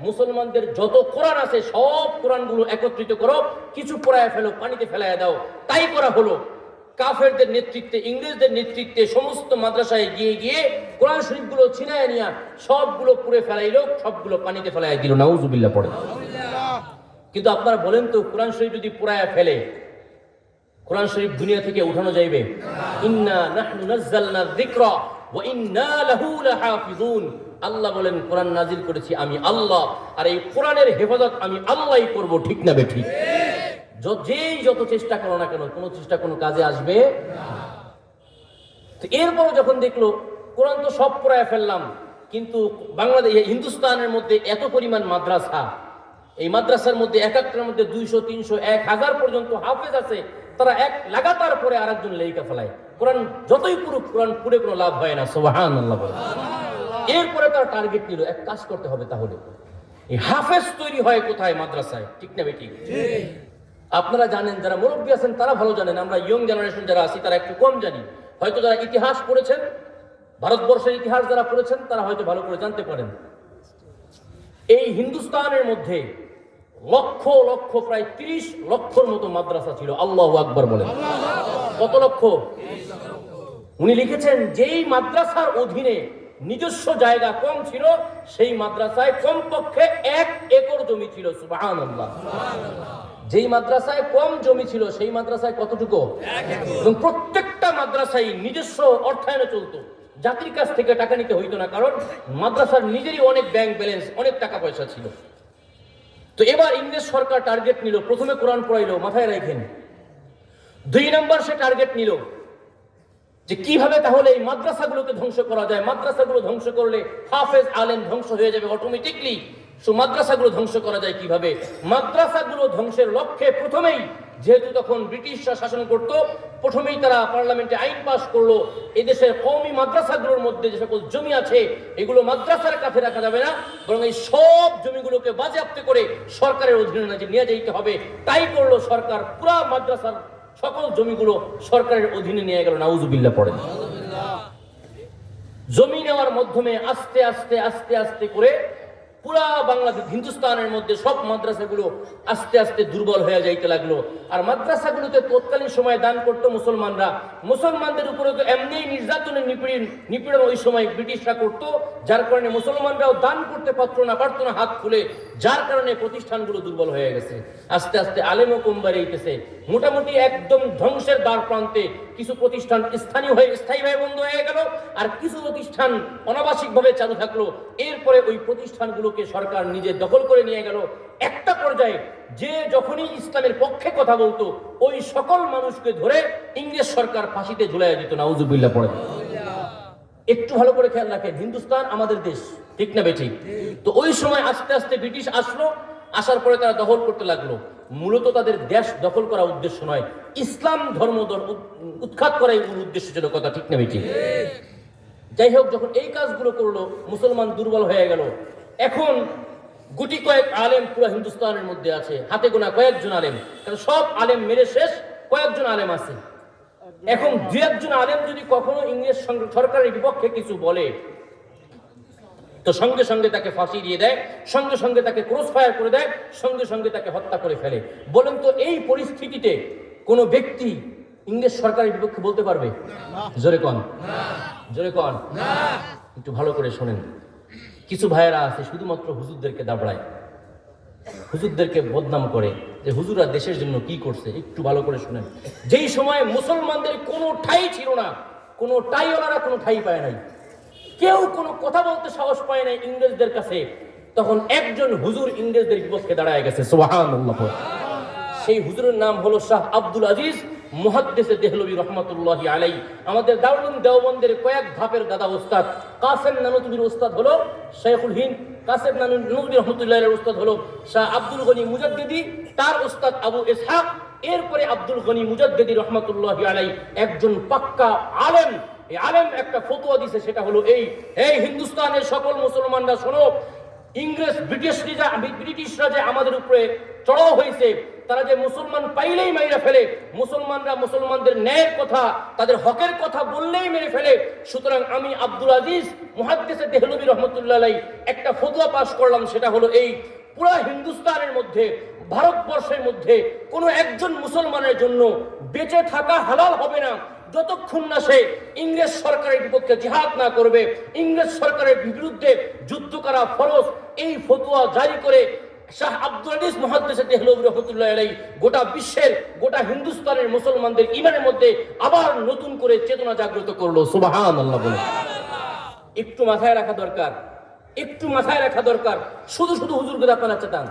মুসলমানদের যত কোরআন আছে সব কোরআনগুলো একত্রিত করো, কিছু পড়ায় ফেলো, পানিতে ফেলাইয়া দাও। তাই করা হলো। কাফেরদের নেতৃত্বে, ইংরেজদের নেতৃত্বে সমস্ত মাদ্রাসায় গিয়ে গিয়ে কোরআন শরীফগুলো ছিনায় নিয়া সবগুলো পুড়ে ফেলাইলো, সবগুলো পানিতে ফেলাই দিল। নাউজুবিল্লাহ পড়ে। কিন্তু আপনারা বলেন তো, কোরআন শরীফ যদি পুরায়া ফেলে, কোরআন শরীফ দুনিয়া থেকে উঠানো যাইবে? ইন্না নাহনু নাযালনা যিকরা ওয়া ইন্না লাহু লাহাফিজুন। আল্লাহ বলেন, কোরআন নাজিল করেছি আমি আল্লাহ, আর এই কোরআনের হেফাজত আমি আল্লাহই করব। ঠিক না বেঠিক? যেই যত চেষ্টা করো না কেন, কোনো চেষ্টা কোনো কাজে আসবে না। তো এরপর যখন দেখলো কোরআন তো সব পড়ায় ফেললাম, কিন্তু বাংলাদেশ, হিন্দুস্তানের মধ্যে এত পরিমাণ মাদ্রাসা, এই মাদ্রাসার মধ্যে এক একটার মধ্যে 200, 300, 1000 পর্যন্ত হাফেজ আছে, তারা এক লাগাতার পরে আরেকজন লেখা ফেলায়। কোরআন যতই পুরুক, কোরআন পুরে কোনো লাভ হয় না। সুবহানাল্লাহ বলে। এরপরে তার টার্গেট নিল, এক কাজ করতে হবে, তাহলে এই হাফেজ তৈরি হয় কোথায়? মাদ্রাসায়। ঠিক না বেঠিক? আপনারা জানেন, যারা মুরব্বী আছেন তারা ভালো জানেন, আমরা ইয়ং জেনারেশন যারা আছি তারা একটু কম জানি। হয়তো যারা ইতিহাস পড়েছেন, ভারতবর্ষের ইতিহাস যারা পড়েছেন তারা হয়তো ভালো করে জানতে পারেন। এই হিন্দুস্তানের মধ্যে লক্ষ লক্ষ, প্রায় 30 লক্ষর মতো মাদ্রাসা ছিল। আল্লাহু আকবার বলেন। কত লক্ষ? উনি লিখেছেন, যেই মাদ্রাসার অধীনে নিজস্ব জায়গা কম ছিল, সেই মাদ্রাসায় কমপক্ষে 1 একর জমি ছিল। সুবহানাল্লাহ। যেই মাদ্রাসায় কম জমি ছিল, সেই মাদ্রাসায় কতটুকু? 1 একর। এবং প্রত্যেকটা মাদ্রাসায় নিজস্ব অর্থায়নে চলতো, জাতির কাছ থেকে টাকা নিতে হইতো না, কারণ মাদ্রাসার নিজেরই অনেক ব্যাংক ব্যালেন্স, অনেক টাকা পয়সা ছিল। তো এবার ইংরেজ সরকার টার্গেট নিল, প্রথমে কোরআন পড়াইলো, মাথায় রাখেন। 2 নম্বর সে টার্গেট নিল যে কিভাবে তাহলে এই মাদ্রাসাগুলোকে ধ্বংস করা যায়। মাদ্রাসাগুলো ধ্বংস করলে হাফেজ আলেম ধ্বংস হয়ে যাবে অটোমেটিকলি। সো মাদ্রাসাগুলো ধ্বংস করা যায় কিভাবে? মাদ্রাসাগুলো ধ্বংসের লক্ষ্যে প্রথমেই, যেহেতু তখন ব্রিটিশরা শাসন করত, প্রথমেই তারা পার্লামেন্টে আইন পাস করলো, এদেশের কওমি মাদ্রাসাগুলোর মধ্যে যে সকল জমি আছে এগুলো মাদ্রাসার কাছে রাখা যাবে না, বরং এই সব জমিগুলোকে বাজেয়াপ্ত করে সরকারের অধীনে নিয়ে যেতে হবে। তাই করলো সরকার, পুরা মাদ্রাসার সকল জমিগুলো সরকারের অধীনে নিয়ে গেল। নাউজুবিল্লাহ পড়েন। জমি নেওয়ার মাধ্যমে আস্তে আস্তে আস্তে আস্তে করে পুরা বাংলাদেশ, হিন্দুস্তানের মধ্যে সব মাদ্রাসাগুলো আস্তে আস্তে দুর্বল হয়ে যাইতে লাগলো। আর মাদ্রাসাগুলোতে তৎকালীন সময় দান করতো মুসলমানরা। মুসলমানদের উপরে তো এমনি নির্যাতনের নিপীড়ন ওই সময় ব্রিটিশরা করতো, যার কারণে মুসলমানরাও দান করতে পারতো না হাত খুলে, যার কারণে প্রতিষ্ঠানগুলো দুর্বল হয়ে গেছে। আস্তে আস্তে আলেমও কম বাড়িতেছে, মোটামুটি একদম ধ্বংসের দ্বার প্রান্তে। কিছু প্রতিষ্ঠান স্থায়ীভাবে বন্ধ হয়ে গেল, আর কিছু প্রতিষ্ঠান অনাবাসিকভাবে চালু থাকলো। এরপরে ওই প্রতিষ্ঠানগুলোকে সরকার নিজে দখল করে নিয়ে গেল। একটা পর্যায়ে যে যখনই ইসলামের পক্ষে কথা বলতো, ওই সকল মানুষকে ধরে ইংরেজ সরকার ফাঁসিতে ঝুলাই দিত। নাউজুবিল্লাহ পড়ে। একটু ভালো করে খেয়াল রাখেন, হিন্দুস্তান আমাদের দেশ। ঠিক না বেঠিক? তো ওই সময় আস্তে আস্তে ব্রিটিশ আসলো, আসার পরে তারা দখল করতে লাগলো। মূলত তাদের দেশ দখল করা উদ্দেশ্য নয়, ইসলাম ধর্ম উৎখাত করাই উদ্দেশ্য ছিল। কথা ঠিক না বেঠিক? যাই হোক, যখন এই কাজগুলো করলো, মুসলমান দুর্বল হয়ে গেল। এখন গুটি কয়েক আলেম পুরো হিন্দুস্তানের মধ্যে আছে, হাতে গোনা কয়েকজন আলেম, কারণ সব আলেম মেরে শেষ, কয়েকজন আলেম আছে। এখন 2-1 আলেম যদি কখনো ইংরেজ সরকারের বিপক্ষে কিছু বলে, তো সঙ্গে সঙ্গে তাকে ফাঁসি দিয়ে দেয়, সঙ্গে সঙ্গে তাকে ক্রস ফায়ার করে দেয়, সঙ্গে সঙ্গে তাকে হত্যা করে ফেলে। বলেন তো, এই পরিস্থিতিতে কোনো ব্যক্তি ইংরেজ সরকারের বিপক্ষে বলতে পারবে? জোরে কন, জোরে কন। একটু ভালো করে শোনেন। কিছু ভাইয়েরা আছে শুধুমাত্র হুজুরদেরকে দাবড়ায়, হুজুরদেরকে বদনাম করে যে হুজুরা দেশের জন্য কি করছে। একটু ভালো করে শুনেন। যেই সময় মুসলমানদের কোনো ঠাই ছিল না, কোনো টাইওয়ালারা কোনো ঠাই পায় নাই, কেউ কোনো কথা বলতে সাহস পায় নাই ইংরেজদের কাছে, তখন একজন হুজুর ইংরেজদের বিপক্ষে দাঁড়ায় গেছে। সুবহানাল্লাহ। সেই হুজুরের নাম হলো শাহ আব্দুল আজিজ মুহাদ্দিস দেহলভী রহমাতুল্লাহি আলাইহি। আমাদের দারুল উলুম দেওবন্দের কয়েক ধাপের দাদা ওস্তাদ। কাসেম নানুতুবির ওস্তাদ হলো শেখুল হিন্দ, কাসেম নানুতুবি রহমাতুল্লাহি আলাইহির ওস্তাদ হলো শাহ আব্দুল গনি মুজাদ্দিদি, তার ওস্তাদ আবু ইসহাক, এরপরে আব্দুল গনি মুজাদ্দিদি রহমাতুল্লাহি আলাইহি একজন পাক্কা আলেম। এই আলেম একটা ফতোয়া দিছে, সেটা হলো এই হিন্দুস্তানের সকল মুসলমানরা শোনো, ইংরেজ ব্রিটিশরা যে আমাদের উপরে চড়াও হয়েছে, তারা যে মুসলমান পাইলেই মাইরা ফেলে, মুসলমানরা মুসলমানদের ন্যায়ের কথা, তাদের হকের কথা বললেই মেরে ফেলে। সুতরাং আমি আব্দুল আজিজ মুহাদ্দিস দেহলভী রহমাতুল্লাহ আলাইহি একটা ফতোয়া পাশ করলাম, সেটা হলো পুরা হিন্দুস্তানের মধ্যে, ভারতবর্ষের মধ্যে কোনো একজন মুসলমানের জন্য বেঁচে থাকা হালাল হবে না যতক্ষণ না সে ইংরেজ সরকারের বিপক্ষে জিহাদ না করবে, ইংরেজ সরকারের বিরুদ্ধে যুদ্ধ করা ফরজ, এই ফতোয়া জারি করে শাহ আব্দুল আজিজ মুহাদ্দিস দেহলভী রাহমাতুল্লাহি আলাইহি গোটা বিশ্বের, গোটা হিন্দুস্তানের মুসলমানদের ঈমানের মধ্যে আবার নতুন করে চেতনা জাগ্রত করলো। সুবহানাল্লাহ বলে একটু মাথায় রাখা দরকার, একটু মাথায় রাখা দরকার। শুধু শুধু হুজুরকে আপনারা চেতান।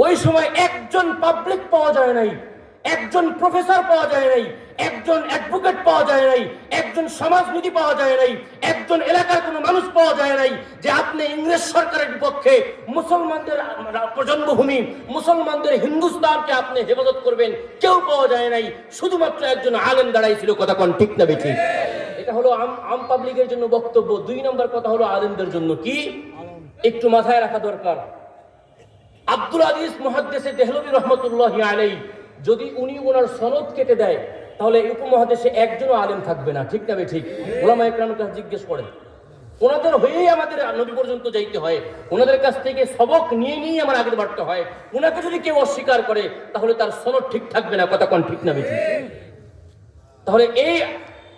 ওই সময় একজন পাবলিক পাওয়া যায় নাই, একজন প্রফেসর পাওয়া যায় নাই, একজন অ্যাডভোকেট পাওয়া যায় নাই, একজন সমাজনীতি পাওয়া যায় নাই, একজন এলাকার কোনো মানুষ পাওয়া যায় নাই যে আপনি ইংরেজ সরকারের বিপক্ষে মুসলমানদের জন্মভূমি, মুসলমানদের হিন্দুস্তানকে আপনি হেফাজত করবেন। কেউ পাওয়া যায় নাই, শুধুমাত্র একজন আলেম দাঁড়াইছিল। কথা কোন ঠিক না বেঠি? এটা হলো আম পাবলিকের জন্য বক্তব্য। 2 নম্বর কথা হলো আলেমদের জন্য কি একটু মাথায় রাখা দরকার। আব্দুল আজিজ মুহাদ্দিস দেহলভী রাহমাতুল্লাহি আলাইহি যদি উনি ওনার সনদ কেটে দেয় তাহলে এই উপমহাদেশে একজনও আলেম থাকবে না। ঠিক না ঠিক? ওলামায়ে কেরামের কাছে জিজ্ঞেস করেন, ওনাদের হয়েই আমাদের নবী পর্যন্ত যাইতে হয়, ওনাদের কাছ থেকে সবক নিয়ে নিয়ে আমার আগে বাড়তে হয়। ওনাকে যদি কেউ অস্বীকার করে তাহলে তার সনদ ঠিক থাকবে না। কথা কোন ঠিক না বেঠিক? তাহলে এই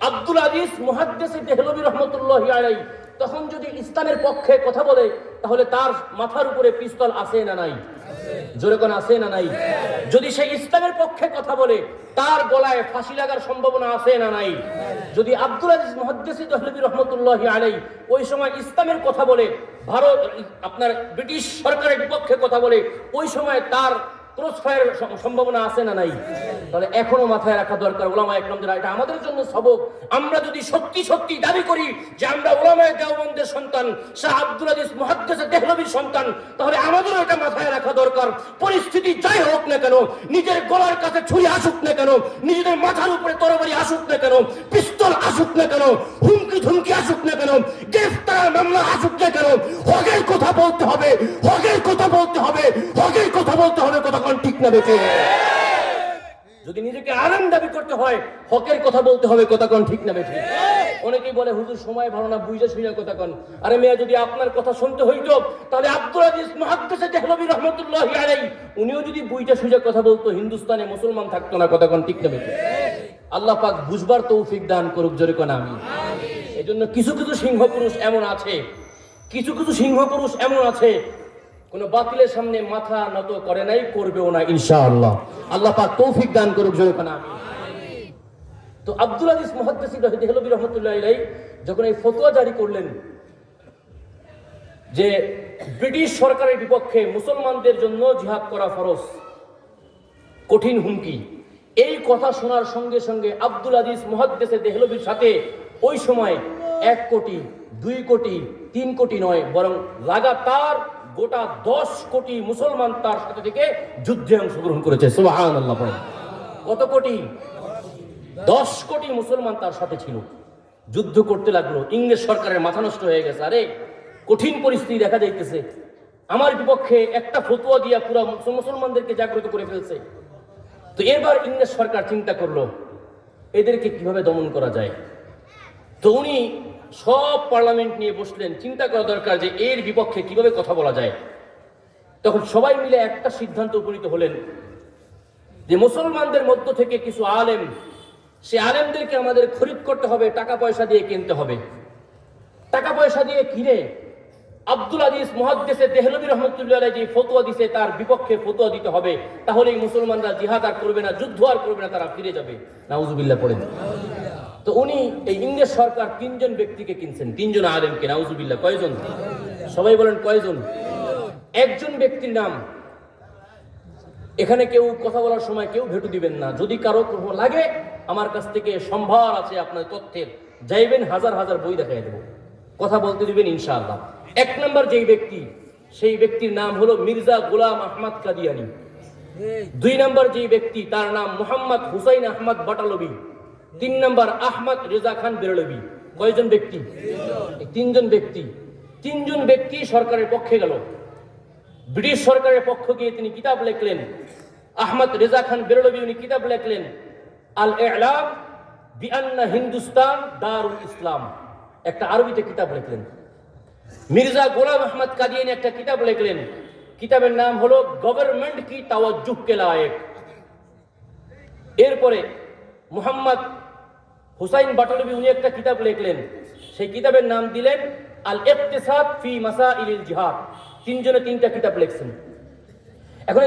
আব্দুল আজিজ মুহাদ্দিস দেহলভী রাহমাতুল্লাহি আলাইহি তখন যদি ইসলামের পক্ষে কথা বলে তাহলে তার মাথার উপরে পিস্তল আছে না নাই? জোরে কোন আছে না নাই? যদি সে ইসলামের পক্ষে কথা বলে তার গলায় ফাঁসি লাগার সম্ভাবনা আছে না নাই? যদি আব্দুল আজিজ মুহাদ্দিস দেহলভী রাহমাতুল্লাহি আলাইহি ওই সময় ইসলামের কথা বলে, ভারত আপনার ব্রিটিশ সরকারের বিপক্ষে কথা বলে, ওই সময় তার ক্রসফায়ার সম্ভাবনা আছে না নাই? তাহলে এখনো মাথায় রাখা দরকার উলামায়ে কেরামদের, এটা আমাদের জন্য সবক। আমরা যদি সত্যি সত্যি দাবি করি যে আমরা উলামায়ে দেওবন্দের সন্তান, শাহ আব্দুল আজিজ মুহাদ্দিস দেহলভীর সন্তান, তাহলে আমাদেরও এটা মাথায় রাখা দরকার। পরিস্থিতি যাই হোক না কেন, নিজের গলার কাছে ছুরি আসুক না কেন, নিজেদের মাথার উপরে তরবারি আসুক না কেন, পিস্তল আসুক না কেন, হুমকি ধুমকি আসুক না কেন, গ্রেফতার মামলা আসুক না কেন, হকের কথা বলতে হবে, হকের কথা বলতে হবে, হকের কথা বলতে হবে। কথা ঠিক না বেঁচে? যদি নিজেকে আলেম দাবি করতে হয় হকের কথা বলতে হবে। কথা কোন ঠিক না বেঠি? অনেকেই বলে হুজুর সময় ভালো না, বুঝে শুনে কথা কোন। আরে মেয়া, যদি আপনার কথা শুনতে হইতো তাহলে আব্দুল আজিজ মুহাদ্দিস দেহলভী রাহমাতুল্লাহি আলাইহি উনিও যদি বুঝে শুনে কথা বলতো হিন্দুস্তানে মুসলমান থাকতো না। কথা কোন ঠিক না বেঠি? আল্লাহ পাক বুঝবার তৌফিক দান করুক। জোরে কোন আমিন। এজন্য কিছু কিছু সিংহ পুরুষ এমন আছে, কিছু কিছু সিংহ পুরুষ এমন আছে কোন বাতিলের সামনে মাথা নত করে নাই, করবেও না ইনশাআল্লাহ। আল্লাহ পাক তৌফিক দান করুক। জোরে কোন আমিন। তো আব্দুল আজিজ মুহাদ্দিস দেহলভী রাহমাতুল্লাহি আলাইহি যখন এই ফতোয়া জারি করলেন যে ব্রিটিশ সরকারের বিপক্ষে মুসলমানদের জন্য জিহাদ করা ফরজ, কঠিন হুমকি, এই কথা শোনার সঙ্গে সঙ্গে আব্দুল আজিজ মুহাদ্দিস দেহলভীর সাথে ওই সময় 1 কোটি 2 কোটি 3 কোটি নয়, বরং লাগাতার গোটা 10 কোটি মুসলমান তার সাথে থেকে যুদ্ধে অংশগ্রহণ করেছে। সুবহানাল্লাহ। কত কোটি? 10 কোটি মুসলমান তার সাথে ছিল, যুদ্ধ করতে লাগলো। ইংরেজ সরকারের মাথা নষ্ট হয়ে গেছে। আরে কঠিন পরিস্থিতি দেখা যাইতেছে, আমার বিপক্ষে একটা ফতোয়া দিয়া পুরো মুসলমানদেরকে জাগ্রত করে ফেলছে। তো এবার ইংরেজ সরকার চিন্তা করলো এদেরকে কিভাবে দমন করা যায়। তো উনি সব পার্লামেন্ট নিয়ে বসলেন, চিন্তা করা দরকার যে এর বিপক্ষে কিভাবে কথা বলা যায়। তখন সবাই মিলে একটা সিদ্ধান্ত উপনীত হলেন যে মুসলমানদের মধ্য থেকে কিছু আলেম, সে আলেমদেরকে আমাদের খরিদ করতে হবে, টাকা পয়সা দিয়ে কিনতে হবে। টাকা পয়সা দিয়ে কিনে আব্দুল আজিজ মুহাদ্দিস দেহলভী রাহমাতুল্লাহি আলাইহি যে ফতোয়া দিছে তার বিপক্ষে ফতোয়া দিতে হবে, তাহলেই মুসলমানরা জিহাদ আর করবে না, যুদ্ধ আর করবে না, তারা ফিরে যাবে। নাউজুবিল্লাহ পড়েন। তো উনি এই ইংরেজ সরকার 3 জন ব্যক্তিকে কিনছেন, 3 জন আলেমকে। নাউজুবিল্লাহ। কয়জন? সবাই বলেন কয়জন? একজন ব্যক্তির নাম, এখানে কেউ কথা বলার সময় কেউ ভেটু দিবেন না। যদি কারো লাগে আমার কাছ থেকে সম্ভার আছে আপনার তথ্যের, যাইবেন, হাজার হাজার বই দেখাই দেব, কথা বলতে দিবেন ইনশাআল্লাহ। 1 নম্বর যেই ব্যক্তি, সেই ব্যক্তির নাম হলো মির্জা গোলাম আহমদ কাদিয়ানি। 2 নম্বর যেই ব্যক্তি তার নাম মোহাম্মদ হুসাইন আহমদ বাটালবি। 3 নম্বর আহমদ রেজা খান বেরলবি। কয়জন ব্যক্তি? 3 জন ব্যক্তি। 3 জন ব্যক্তি সরকারের পক্ষে গেল। ব্রিটিশ সরকারের পক্ষ গিয়ে তিনি কিতাব লিখলেন। আহমদ রেজা খান বেরলবি উনি কিতাব লিখলেন আল ইলাম বিআন্না হিন্দুস্তান দারুল ইসলাম, একটা আরবিতে কিতাব লিখলেন। মির্জা গোলাম আহমদ কাদিয়ানি একটা কিতাব লিখলেন কিতাবের নাম হলো গভর্নমেন্ট কি তাওয়াজ্জুহ কে লায়েক। এরপরে মুহাম্মদ হুসাইন বাটলবি উনি একটা কিতাব লিখলেন, সেই কিতাবের নাম দিলেন আল ইকতিসাদ ফি মাসাইলিল জিহাদ। তিনজনে তিনটা কিতাব লিখছেন। এখন